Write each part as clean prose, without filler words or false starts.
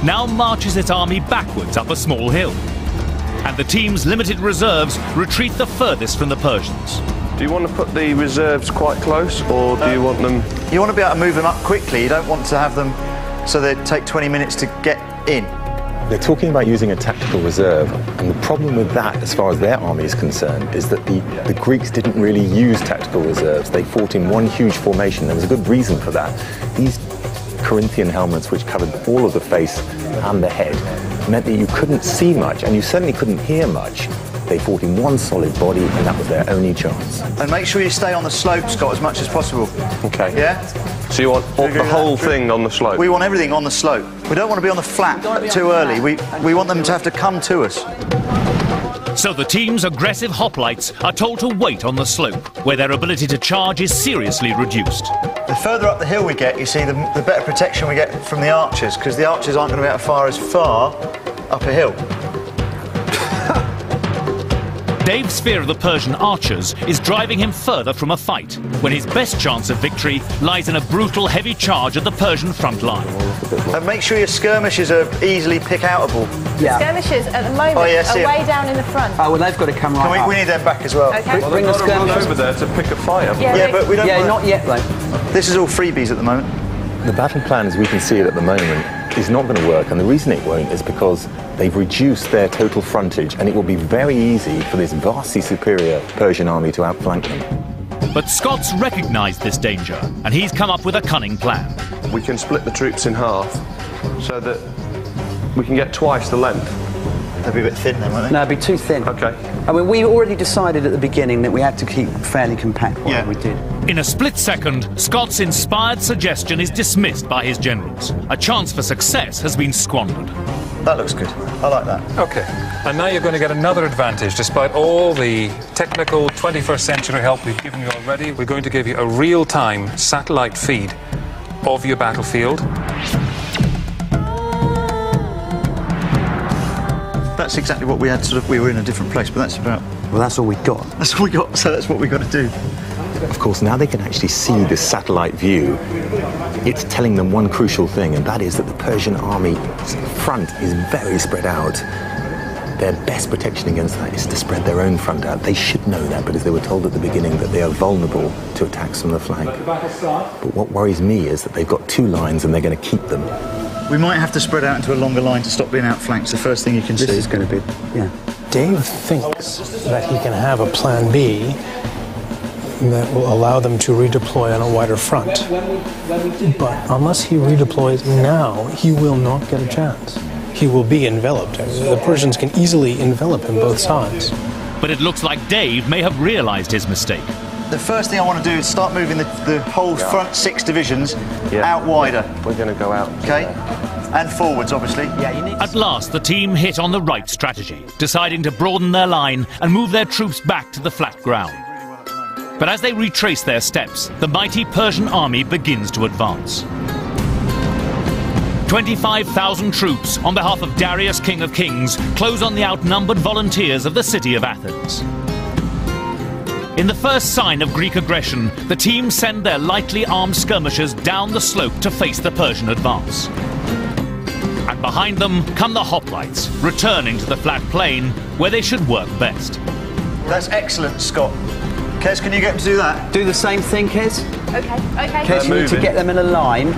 now marches its army backwards up a small hill. And the team's limited reserves retreat the furthest from the Persians. Do you want to put the reserves quite close, or do you want them... You want to be able to move them up quickly. You don't want to have them so they take 20 minutes to get in. They're talking about using a tactical reserve, and the problem with that, as far as their army is concerned, is that the Greeks didn't really use tactical reserves. They fought in one huge formation. There was a good reason for that. These Corinthian helmets, which covered all of the face and the head, meant that you couldn't see much, and you certainly couldn't hear much. They fought in one solid body, and that was their only chance. And make sure you stay on the slope, Scott, as much as possible. Okay. Yeah? So you want the whole thing on the slope? We want everything on the slope. We don't want to be on the flat too early. We want them to have to come to us. So the team's aggressive hoplites are told to wait on the slope, where their ability to charge is seriously reduced. The further up the hill we get, you see, the better protection we get from the archers, because the archers aren't going to be able to fire as far up a hill. Dave's fear of the Persian archers is driving him further from a fight, when his best chance of victory lies in a brutal heavy charge at the Persian front line. And make sure your skirmishers are easily pick-outable. Yeah. Skirmishers at the moment are way down in the front. Oh, well, they've got to come right up. We need them back as well. Okay. Well, they've got to run over there to pick a fire. Yeah, but we don't Yeah, not yet, though. This is all freebies at the moment. The battle plan, as we can see it at the moment, is not going to work, and the reason it won't is because they've reduced their total frontage, and it will be very easy for this vastly superior Persian army to outflank them. But Scott's recognised this danger, and he's come up with a cunning plan. We can split the troops in half so that we can get twice the length. They'll be a bit thin then, won't they? No, it'd be too thin. Okay. I mean, we already decided at the beginning that we had to keep fairly compact, whatever we did. In a split second, Scott's inspired suggestion is dismissed by his generals. A chance for success has been squandered. That looks good. I like that. OK. And now you're going to get another advantage. Despite all the technical 21st century help we've given you already, we're going to give you a real-time satellite feed of your battlefield. That's exactly what we had. We were in a different place, but that's about... Well, that's all we got. That's all we got, so that's what we've got to do. Of course, now they can actually see this satellite view. It's telling them one crucial thing, and that is that the Persian army front is very spread out. Their best protection against that is to spread their own front out. They should know that, because they were told at the beginning that they are vulnerable to attacks from the flank. But what worries me is that they've got two lines and they're going to keep them. We might have to spread out into a longer line to stop being outflanked. It's the first thing you can see. This is going to be, yeah. Dave thinks that he can have a plan B that will allow them to redeploy on a wider front. But unless he redeploys now, he will not get a chance. He will be enveloped. The Persians can easily envelop him both sides. But it looks like Dave may have realised his mistake. The first thing I want to do is start moving the whole front 6 divisions out wider. We're going to go out. Okay? And forwards, obviously. At last, the team hit on the right strategy, deciding to broaden their line and move their troops back to the flat ground. But as they retrace their steps, the mighty Persian army begins to advance. 25,000 troops, on behalf of Darius, King of Kings, close on the outnumbered volunteers of the city of Athens. In the first sign of Greek aggression, the team send their lightly armed skirmishers down the slope to face the Persian advance. And behind them come the hoplites, returning to the flat plain, where they should work best. That's excellent, Scott. Kez, can you get him to do that? Do the same thing, Kez. Okay, okay. Kez, you need to get them in a line.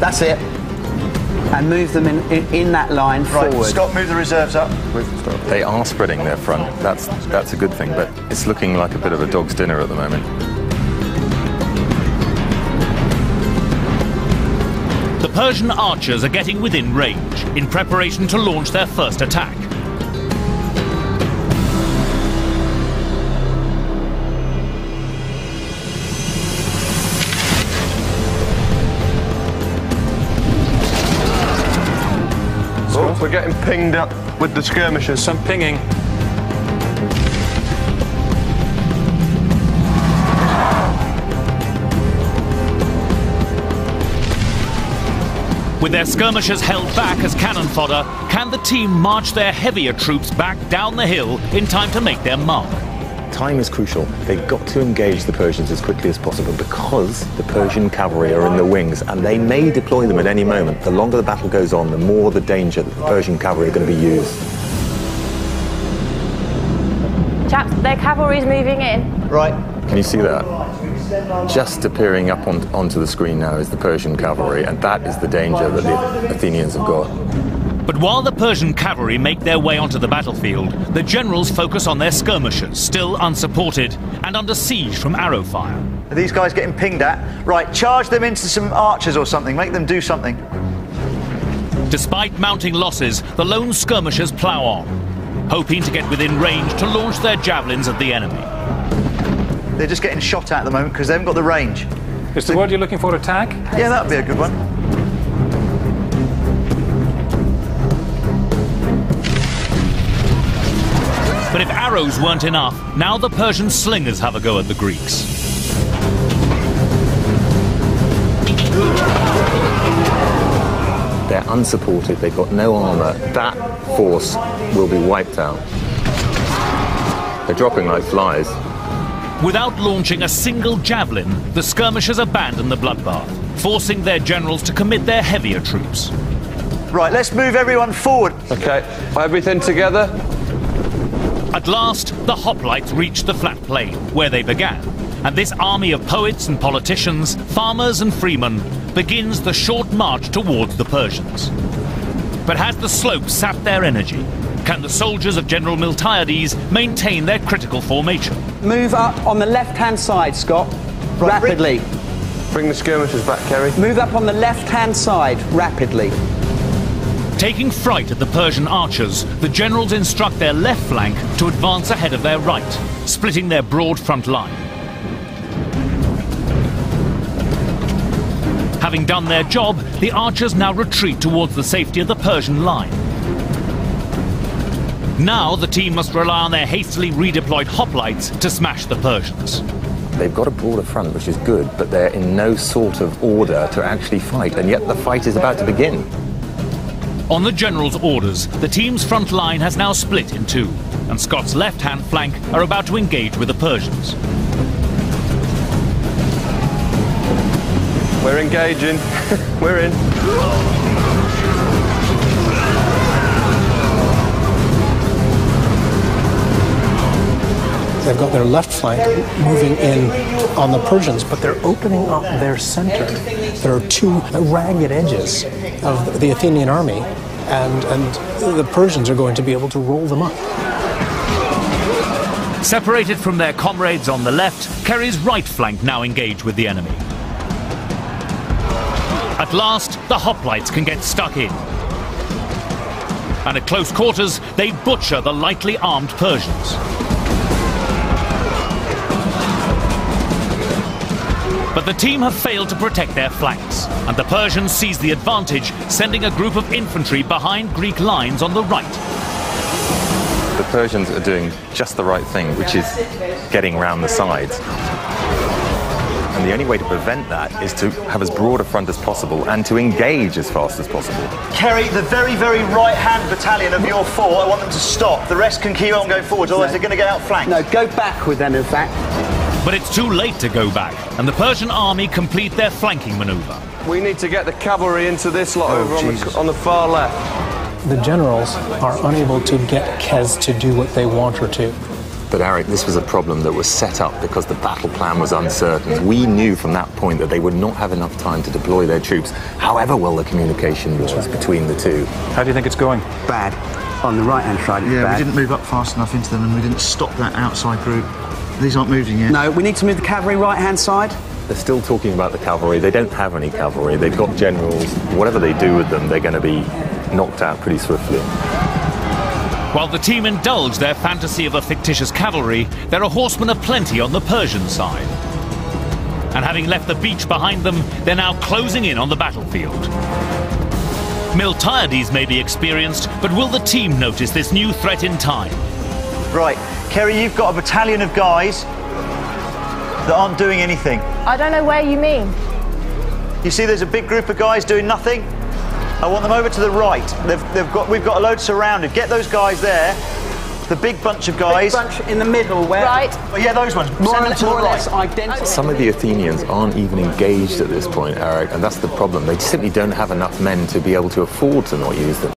That's it. And move them in that line forward. Right, Scott, move the reserves up. They are spreading their front. That's a good thing, but it's looking like a bit of a dog's dinner at the moment. The Persian archers are getting within range, in preparation to launch their first attack. Oh, we're getting pinged up with the skirmishers. Some pinging. With their skirmishers held back as cannon fodder, can the team march their heavier troops back down the hill in time to make their mark? Time is crucial. They've got to engage the Persians as quickly as possible because the Persian cavalry are in the wings and they may deploy them at any moment. The longer the battle goes on, the more the danger that the Persian cavalry are going to be used. Chaps, their cavalry's moving in. Right. Can you see that? Just appearing up onto the screen now is the Persian cavalry, and that is the danger that the Athenians have got. But while the Persian cavalry make their way onto the battlefield, the generals focus on their skirmishers, still unsupported and under siege from arrow fire. Are these guys getting pinged at? Right, charge them into some archers or something. Make them do something. Despite mounting losses, the lone skirmishers plough on, hoping to get within range to launch their javelins at the enemy. They're just getting shot at the moment because they haven't got the range. Is the word you're looking for attack? Yeah, that would be a good one. But if arrows weren't enough, now the Persian slingers have a go at the Greeks. They're unsupported, they've got no armour. That force will be wiped out. They're dropping like flies. Without launching a single javelin, the skirmishers abandon the bloodbath, forcing their generals to commit their heavier troops. Right, let's move everyone forward. Okay, everything together. At last, the hoplites reach the flat plain, where they began, and this army of poets and politicians, farmers and freemen begins the short march towards the Persians. But has the slope sapped their energy? Can the soldiers of General Miltiades maintain their critical formation? Move up on the left-hand side, Scott. Right, rapidly. Bring the skirmishers back, Kerry. Move up on the left-hand side, rapidly. Taking fright at the Persian archers, the generals instruct their left flank to advance ahead of their right, splitting their broad front line. Having done their job, the archers now retreat towards the safety of the Persian line. Now the team must rely on their hastily redeployed hoplites to smash the Persians. They've got a broader front, which is good, but they're in no sort of order to actually fight, and yet the fight is about to begin. On the general's orders, the team's front line has now split in two, and Scott's left-hand flank are about to engage with the Persians. We're engaging. We're in. They've got their left flank moving in on the Persians, but they're opening up their center. There are two ragged edges of the Athenian army, and the Persians are going to be able to roll them up. Separated from their comrades on the left, Kerry's right flank now engage with the enemy. At last, the hoplites can get stuck in. And at close quarters, they butcher the lightly armed Persians. But the team have failed to protect their flanks, and the Persians seize the advantage, sending a group of infantry behind Greek lines on the right. The Persians are doing just the right thing, which is getting round the sides. And the only way to prevent that is to have as broad a front as possible and to engage as fast as possible. Kerry, the very, very right-hand battalion of your four, I want them to stop. The rest can keep on going forwards, otherwise they're going to get outflanked. No, go back with them, in fact. But it's too late to go back, and the Persian army complete their flanking maneuver. We need to get the cavalry into this lot over on the far left. The generals are unable to get Kez to do what they want her to. But Eric, this was a problem that was set up because the battle plan was uncertain. We knew from that point that they would not have enough time to deploy their troops, however well the communication was between the two. How do you think it's going? Bad. On the right-hand side, it's bad. We didn't move up fast enough into them, and we didn't stop that outside group. These aren't moving yet. No, we need to move the cavalry right-hand side. They're still talking about the cavalry. They don't have any cavalry. They've got generals. Whatever they do with them, they're going to be knocked out pretty swiftly. While the team indulge their fantasy of a fictitious cavalry, there are horsemen aplenty on the Persian side. And having left the beach behind them, they're now closing in on the battlefield. Miltiades may be experienced, but will the team notice this new threat in time? Right, Kerry, you've got a battalion of guys that aren't doing anything. I don't know where you mean. You see there's a big group of guys doing nothing? I want them over to the right. We've got a load surrounded. Get those guys there. the big bunch of guys. Big bunch in the middle where... Right. Oh, yeah, those ones. More Send them to the or right. less identical. Some of the Athenians aren't even engaged at this point, Eric, and that's the problem. They simply don't have enough men to be able to afford to not use them.